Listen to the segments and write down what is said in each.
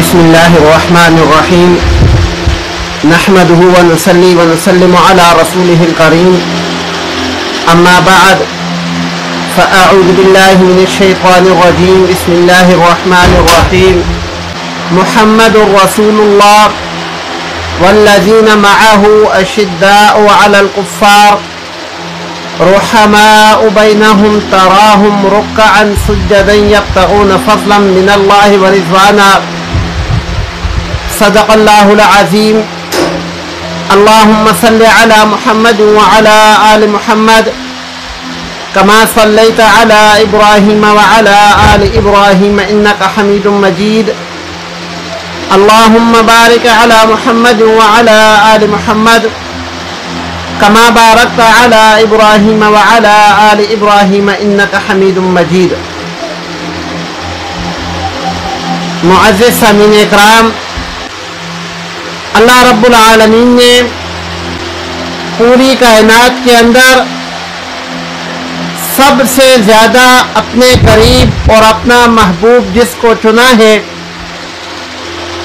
بسم الله الرحمن الرحيم نحمده ونصلي ونسلم على رسوله الكريم أما بعد فأعوذ بالله من الشيطان الرجيم بسم الله الرحمن الرحيم محمد رسول الله والذين معه أشداء على الكفار رحماء بينهم تراهم ركعا سجدا يبتغون فضلا من الله ورضوانا صدق الله العظيم اللهم صل على محمد وعلى آل محمد كما صليت على إبراهيم وعلى آل إبراهيم إنك حميد مجيد اللهم بارك على محمد وعلى آل محمد كما باركت على إبراهيم وعلى آل إبراهيم إنك حميد مجيد. معزز سامعین اکرام، اللہ رب العالمین نے پوری کائنات کے اندر سب سے زیادہ اپنے قریب اور اپنا محبوب جس کو چنا ہے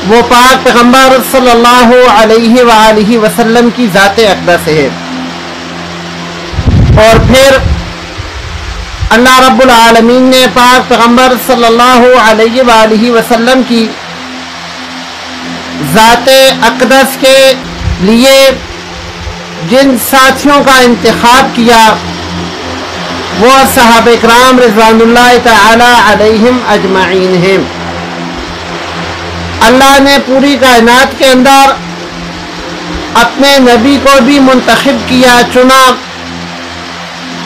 وہ پاک پیغمبر صلی اللہ علیہ وآلہ وسلم کی ذات اقدس ہے. اور پھر اللہ رب العالمین نے پاک پیغمبر صلی اللہ علیہ وآلہ وسلم کی ذات اقدس کے لیے جن ساتھیوں کا انتخاب کیا وہ صحابہ کرام رضوان اللہ تعالی علیہم اجمعین ہیں. اللہ نے پوری کائنات کے اندر اپنے نبی کو بھی منتخب کیا، چنا،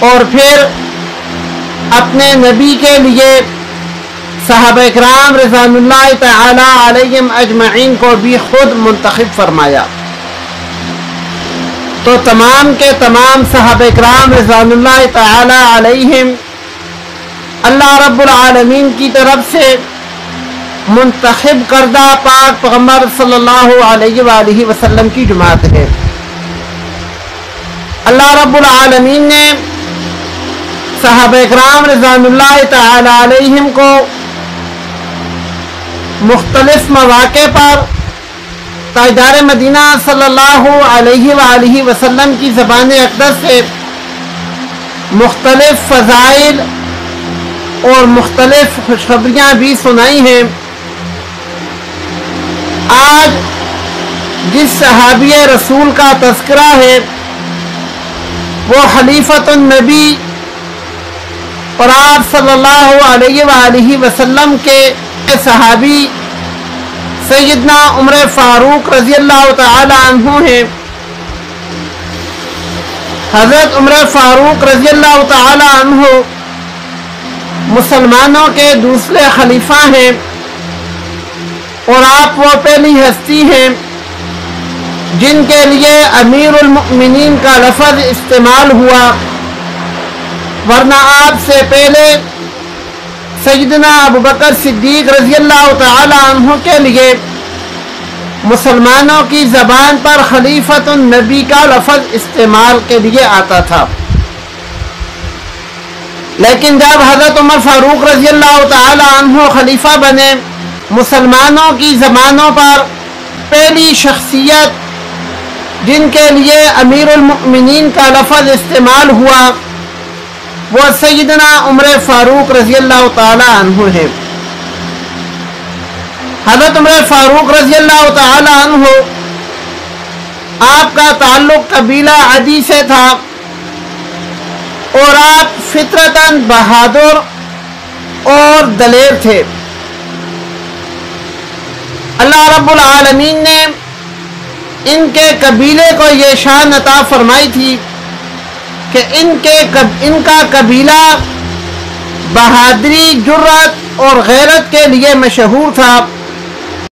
اور پھر اپنے نبی کے لیے صحابہ کرام رضوان اللہ تعالی علیہم اجمعین کو بھی خود منتخب فرمایا. تو تمام کے تمام صحابہ کرام رضوان اللہ تعالی علیہم اللہ رب العالمین کی طرف سے منتخب کردہ پاک پیغمبر صلی اللہ علیہ وآلہ وسلم کی جماعت ہے. اللہ رب العالمین نے صحابہ کرام رضوان اللہ تعالی علیہم کو مختلف مواقع پر تاجدار مدینہ صلی اللہ علیہ وآلہ وسلم کی زبان اقدس سے مختلف فضائل اور مختلف خوشخبریاں بھی سنائی ہیں. آج جس صحابی رسول کا تذکرہ ہے وہ خلیفۃ النبی اور آپ صلی اللہ علیہ وآلہ وسلم کے صحابی سیدنا عمر فاروق رضی اللہ تعالی عنہ ہیں. حضرت عمر فاروق رضی اللہ تعالی عنہ مسلمانوں کے دوسرے خلیفہ ہیں اور آپ وہ پہلی ہستی ہیں جن کے لیے امیر المؤمنین کا لفظ استعمال ہوا، ورنہ آپ سے پہلے سیدنا ابوبکر صدیق رضی اللہ تعالی عنہ کے لیے مسلمانوں کی زبان پر خلیفۃ النبی کا لفظ استعمال کے لیے آتا تھا. لیکن جب حضرت عمر فاروق رضی اللہ تعالی عنہ خلیفہ بنے، مسلمانوں کی زبانوں پر پہلی شخصیت جن کے لیے امیر المؤمنین کا لفظ استعمال ہوا وہ سیدنا عمر فاروق رضی اللہ تعالی عنہ ہے. حضرت عمر فاروق رضی اللہ تعالی عنہ آپ کا تعلق قبیلہ عدی سے تھا اور آپ فطرتاً بہادر اور دلیر تھے. اللہ رب العالمین نے ان کے قبیلے کو یہ شان عطا فرمائی تھی کہ ان کا قبیلہ بہادری، جرأت اور غیرت کے لیے مشہور تھا.